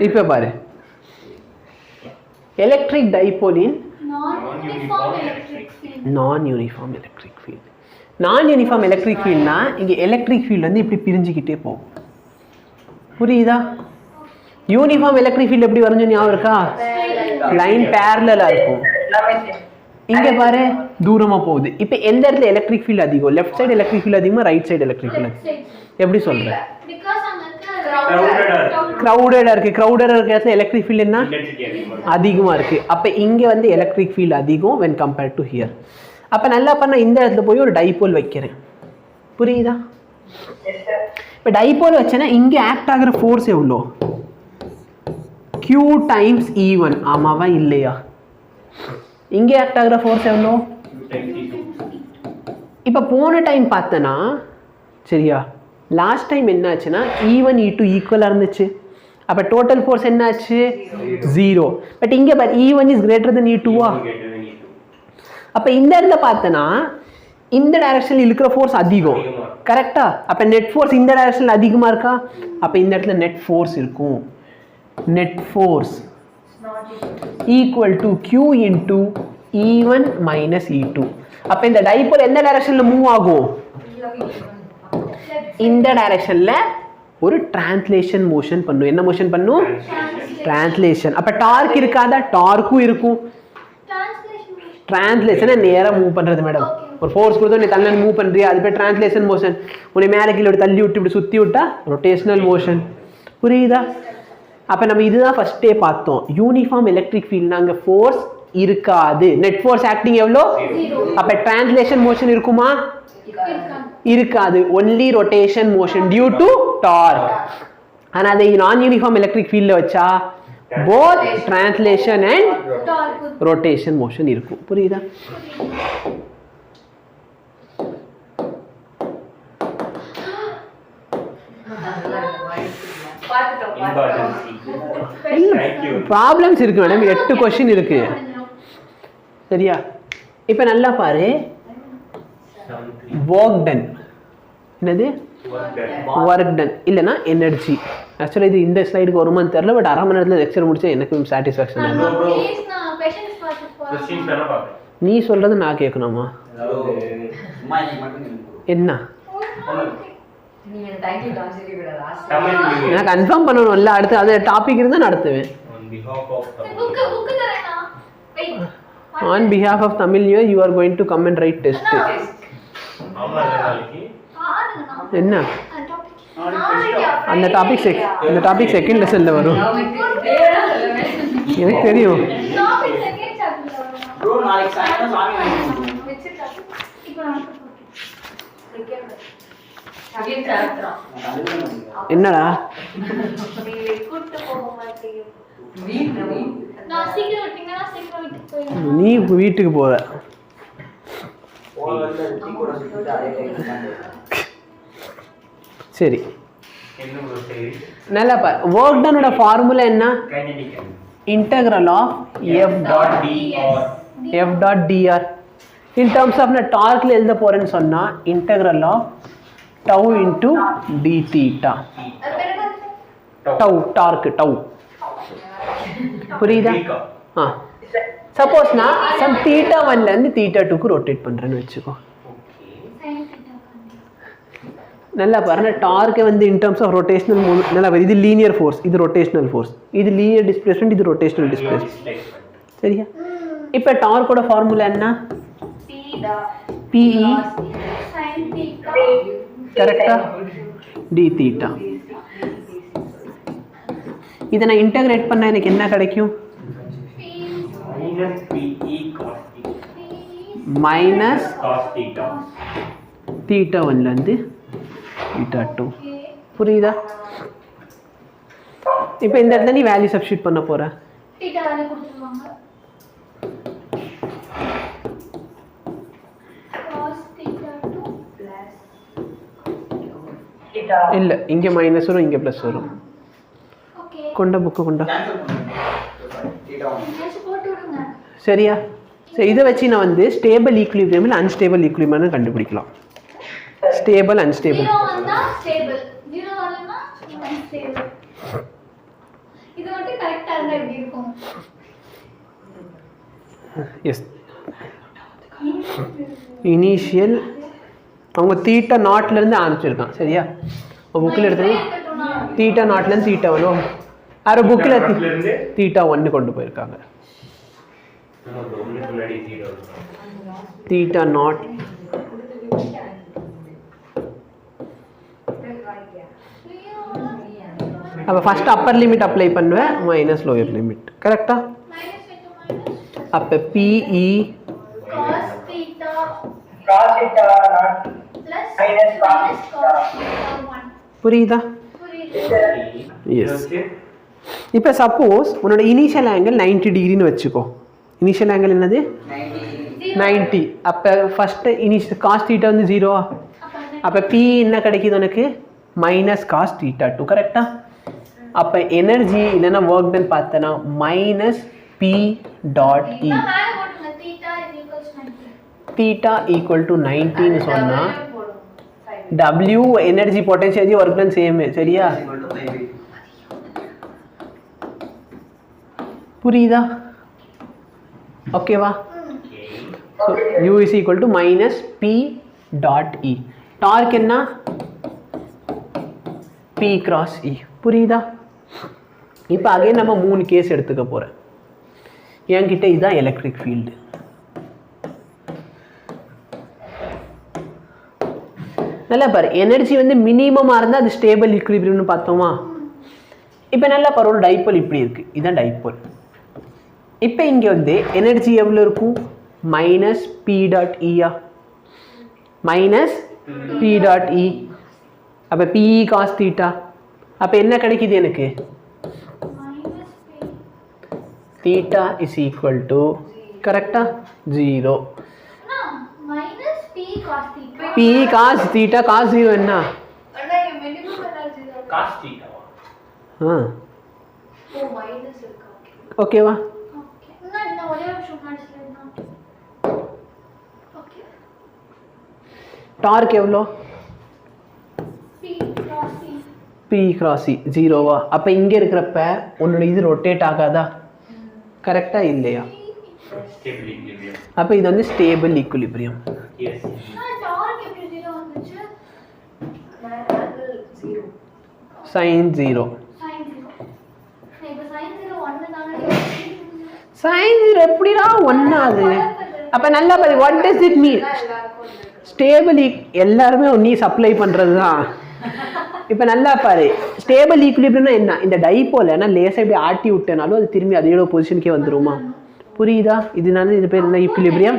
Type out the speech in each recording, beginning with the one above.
இப்போ பாரு electric dipole in non-uniform electric field. Non-uniform electric field னா இங்க electric field வந்து இப்படி பிரிஞ்சிக்கிட்டே போகும். புரியுதா? யூனிஃபார்ம் எலக்ட்ரிக் ஃபீல்ட் எப்படி வரைஞ்சு ஞாபகம் இருக்கா? லைன் பேரலலா இருக்கும். இங்க பாரு தூரமா போகுது. இப்போ எந்த இடத்துல எலக்ட்ரிக் ஃபீல்ட் அதிகம்? லெஃப்ட் சைடு எலக்ட்ரிக் ஃபீல்ட் அதிகமா, ரைட் சைடு எலக்ட்ரிக் ஃபீல்ட்? எப்படி சொல்ற? கிரவுடடா இருக்கு. கிரவுடடா இருக்க இடத்துல எலக்ட்ரிக் ஃபீல்ட் என்ன அதிகமா இருக்கு. அப்ப இங்க வந்து எலக்ட்ரிக் ஃபீல்ட் அதிகம் when compared to here. அப்ப நல்லா பண்ண இந்த இடத்துல போய் ஒரு டைபோல் வைக்கிறேன். புரியுதா? இப்ப டைபோல் வச்சேன்னா இங்க ஆக்ட் ஆகுற ஃபோர்ஸ் எவ்வளோ? Q times E1. ஆமாவா இல்லையா? இங்க ஆக்ட் ஆகுற ஃபோர்ஸ் எவ்வளோ? இப்ப போன டைம் பார்த்தனா சரியா, லாஸ்ட் டைம் என்ன ஆச்சுன்னா E1 E2 ஈக்குவலா இருந்துச்சு. அப்ப டோட்டல் ஃபோர்ஸ் என்ன ஆச்சு? 0. பட் இங்க பாரு E1 is greater than E2வா? அப்ப இந்த இடத்துல பார்த்தனா இந்த டைரக்ஷன்ல இருக்கிற ஃபோர்ஸ் அதிகம். கரெக்ட்டா? அப்ப நெட் ஃபோர்ஸ் இந்த டைரக்ஷன்ல அதிகமா இருக்கா? அப்ப இந்த இடத்துல நெட் ஃபோர்ஸ் இருக்கும். Net force equal to Q into E1 minus E2. அப்ப இந்த டைபோல் எந்த டைரக்ஷன்ல மூவ் ஆகும்? இந்த டைரக்ஷன்ல ஒரு டிரான்ஸ்லேஷன் மோஷன் பண்ணும். என்ன மோஷன் பண்ணும்? டிரான்ஸ்லேஷன். அப்ப டார்க் இருக்காதா? டார்க்கும் இருக்கும். டிரான்ஸ்லேஷனை நேரா மூவ் பண்றது மேடம். ஒரு ஃபோர்ஸ் கொடுத்தா நீ தள்ளி மூவ் பண்றியா, அது பேர் டிரான்ஸ்லேஷன் மோஷன். உன்னை மேலே கீழே தள்ளி விட்டு இப்படி சுத்தி விட்டா ரொட்டேஷனல் மோஷன். புரியுதா? அப்ப நம்ம இதுதான் ஃபர்ஸ்டே பார்த்தோம். யூனிஃபார்ம் எலக்ட்ரிக் ஃபீல்ட்னா அங்க ஃபோர்ஸ் இருக்காது. நெட் ஃபோர்ஸ் ஆக்டிங் எவ்வளோ? அப்ப டிரான்ஸ்லேஷன் மோஷன் இருக்குமா? இருக்காது. Only rotation motion due to torque. ஆனா அதை நான் யூனிஃபார்ம் எலக்ட்ரிக் ஃபீல்ட்ல வச்சா both translation and rotation motion இருக்கும். புரியுதா? ப்ராப்ளம்ஸ் இருக்கு மேடம். 8 क्वेश्चन இருக்கு. சரியா? இப்ப நல்லா பாரு. work done. என்னது? work done இல்லனா எனர்ஜி. ஆக்சுவலி இது இந்த ஸ்லைடுக்கு வருமான்னு தெரியல. பட் அரை மணி நேரத்துல லெக்சர் முடிச்சா எனக்கு சாட்டிஸ்ஃபேக்ஷன் ஆகும். நீ சொல்றது நான் கேட்கணுமா? என்ன நான் கன்ஃபார்ம் பண்ணணும்ல. அடுத்து அது டாபிக் இருந்தா நடத்துவேன். On behalf of Tamil New Year, you are going to come and write test. என்ன அந்த டாபிக் செகண்ட் லெசன்ல வரும். எனக்கு தெரியும். என்னடா நீ வீட்டுக்கு போற? சரி நல்லா பாரு. ஒர்க் டனோட ஃபார்முலா என்ன? Integral of f dot dr. In terms of நான் டார்க்ல எழுத போறேன்னு சொன்னா integral of tau into d theta. tau torque tau. புரியுதா? சப்போஸ் நான் சம் theta 1 ல இருந்து theta 2 க்கு ரொட்டேட் பண்றேன்னு வெச்சுக்கோ. நல்லா பாருங்க. டார்க் வந்து இன் டர்ம்ஸ் ஆஃப் ரொட்டேஷனல் நல்லா இது லீனியர் ஃபோர்ஸ், இது ரொட்டேஷனல் ஃபோர்ஸ், இது லீனியர் டிஸ்பிளேஸ்மென்ட், இது ரொட்டேஷனல் டிஸ்பிளேஸ்மென்ட். சரியா? இப்போ டார்க்கோட ஃபார்முலா என்ன? P E sin theta கரெக்ட்டா d theta. இத நான் இன்டகிரேட் பண்ணா எனக்கு என்ன கிடைக்கும்? minus cos theta. theta 1 ல இருந்து theta 2. புரியுதா? இப்போ இந்த இடத்துல நீ வேல்யூ சப்ஸ்டிட்யூட் பண்ண போற. theta வேல்யூ கொடுத்துருவாங்க. இல்ல இங்க மைனஸ் வரும், இங்க பிளஸ் வரும். கொண்ட புக்கு கொண்டா. சரியா? சரி, இதை வச்சு நான் வந்து ஸ்டேபிள் ஈக்குலிபிரியம் இல்ல அன்ஸ்டேபிள் ஈக்குலிபிரியம் கண்டுபிடிக்கலாம். ஸ்டேபிள் அன்ஸ்டேபிள் எஸ் இனிஷியல் அவங்க தீட்டா நாட்லேருந்து ஆரம்பிச்சிருக்கான் சரியா புக்கில் எடுத்து தீட்டா நாட்லேருந்து தீட்டா வரும் யாரோ புக்கில் தீட்டா 1 கொண்டு போயிருக்காங்க தீட்டா நாட் அப்போ ஃபஸ்ட் அப்பர் லிமிட் அப்ளை பண்ணுவேன் மைனஸ் லோயர் லிமிட் கரெக்டா அப்போ பிஇ புரியுதா எஸ் இப்போ சப்போஸ் உன்னோட இனிஷியல் ஆங்கிள் 90 டிகிரின்னு வச்சுக்கோ இனிஷியல் ஆங்கிள் என்னது 90 அப்போ ஃபஸ்ட்டு இனிஷியல் காஸ் தீட்டா வந்து 0 அப்போ பி என்ன கிடைக்குது உனக்கு மைனஸ் காஸ் தீட்டா 2 கரெக்டா அப்போ எனர்ஜி இல்லைன்னா ஒர்க் டன் பார்த்தனா minus B dot E theta equal to 90 னு சொன்னா W energy potential work done same சரியா புரியுதா ஓகேவா so U is equal to minus P dot E torque என்ன P cross E புரியுதா இப்போ அகைன் நம்ம 3 கேஸ் எடுத்துக்க போறேன் என்கிட்ட இதுதான் எலக்ட்ரிக் ஃபீல்டு நல்லா பாரு எனர்ஜி வந்து மினிமமாக இருந்தால் அது ஸ்டேபிள் ஈக்குலிபிரியம்னு பார்த்தோமா இப்போ நல்லா பாரு ஒரு டைபோல் இப்படி இருக்குது இதுதான் டைபோல் இப்போ இங்கே வந்து எனர்ஜி எவ்வளோ இருக்கும் minus B dot E minus B dot E அப்போ பிஇ காஸ் தீட்டா அப்போ என்ன கிடைக்குது எனக்கு தீட்டா இஸ் ஈக்குவல் டு கரெக்டா 0 P cos theta cos 0 என்ன அண்ணா இது மினிமம் எனர்ஜி தான் cos theta ஓ மைனஸ் இருக்கா ஓகேவா ஓகே நான் ஒரே நிமிஷம் முன்னாடி ஸ்லைட் ஓகே டார்க் எவ்வளோ P cross E 0வா அப்ப இங்க இருக்கிறப்ப உன்னோட இது ரொட்டேட் ஆகாதா கரெக்ட்டா இல்லையா ஸ்டேபிள் ஈக்குலிபிரியம் அப்ப இது வந்து stable equilibrium is sin 0 sin 0 எப்படிடா 1 ஆகுது அப்ப நல்லா பாரு what does it mean stable எல்லாரும் நீ சப்ளை பண்றது தான் இப்போ நல்லா பாரு ஸ்டேபிள் ஈக்குலிபிரியம்னா என்ன இந்த டைபோல் ஏன்னா லேசாக இப்படி ஆட்டி விட்டனாலும் அது திரும்பி அதோட பொசிஷனுக்கே வந்துருமா புரியுதா இதனால இது பேர் என்ன ஈக்குலிபிரியம்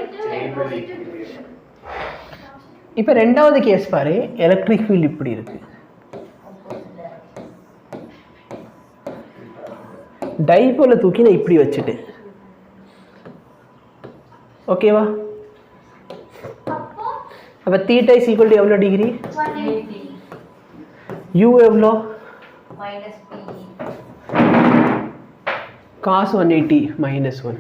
இப்போ ரெண்டாவது கேஸ் பாரு எலக்ட்ரிக் ஃபீல்ட் இப்படி இருக்கு டைபோலை தூக்கி நான் இப்படி வச்சுட்டேன் ஓகேவா அப்போ தீட்டா இஸ் ஈக்குவல் டு எவ்வளோ டிகிரி U எவ்வளோ minus P cos 180 minus 1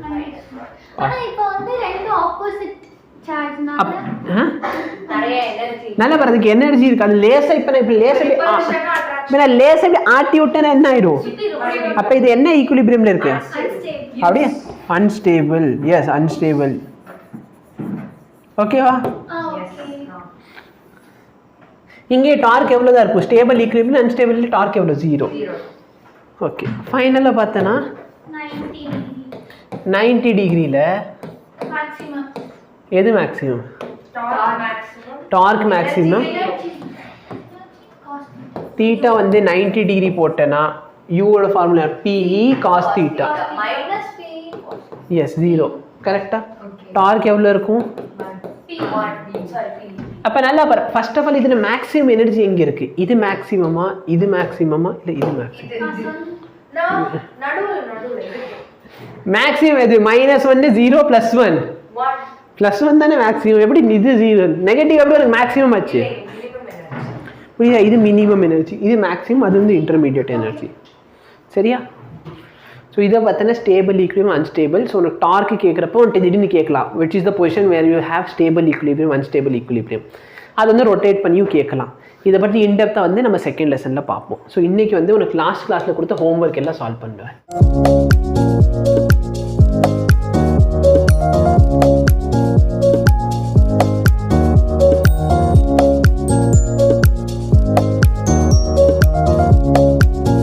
ஆனா இப்போ வந்து ரெண்டு ஆப்போசிட் சார்ஜ்னால நிறைய எனர்ஜி நல்ல வரதுக்கு எனர்ஜி இருக்கு அது லேசா இப்போ நான் இப்ப லேசா இப்படி ஆட்டி விட்டேன்னா என்ன ஆயிடும் அப்ப இது என்ன ஈக்குலிபிரியம்ல இருக்கு அப்படியே அன்ஸ்டேபிள் எஸ் அன்ஸ்டேபிள் ஓகேவா இங்கே டார்க் எவ்வளோ தான் இருக்கும் ஸ்டேபிள் ஈக்குலிபிரியம் அன்ஸ்டேபிள் டார்க் எவ்வளோ 0 ஓகே ஃபைனலாக பார்த்தனா 90 டிகிரியில் எது மேக்ஸிமம் டார்க் மேக்ஸிமம் தீட்டா வந்து 90 டிகிரி போட்டேன்னா யூவோட formula P E cos theta is 0 கரெக்டா டார்க் எவ்வளோ இருக்கும் அப்போ நல்லா பாரு ஃபர்ஸ்ட் ஆஃப் ஆல் இதில் மேக்ஸிமம் எனர்ஜி எங்கே இருக்கு இது மேக்ஸிமமா இது மேக்ஸிமமா இல்லை இது மேக்ஸிமம் மேக்ஸிமம் எது மைனஸ் வந்து 0 +1 தானே மேக்ஸிமம் எப்படி இது 0 நெகட்டிவ் எப்படி எனக்கு மேக்ஸிமம் ஆச்சு புரியுதா இது மினிமம் எனர்ஜி இது மேக்ஸிமம் அது வந்து இன்டர்மீடியட் எனர்ஜி சரியா ஸோ இதை பார்த்தோன்னா ஸ்டேபிள் ஈக்குலிபிரியம் அன்ஸ்டேபிள் ஸோ உனக்கு டார்க்கு கேட்குறப்போ உன்ட்டு திடீர்னு கேட்கலாம் which is the position where you have stable equilibrium unstable equilibrium அது வந்து ரொட்டேட் பண்ணியும் கேட்கலாம் இதை பற்றி இன்டெப்த்தாக வந்து நம்ம செகண்ட் லெசனில் பார்ப்போம் ஸோ இன்றைக்கி வந்து உனக்கு லாஸ்ட் கிளாஸில் கொடுத்த ஹோம்ஒர்க் எல்லாம் சால்வ் பண்ணுவேன்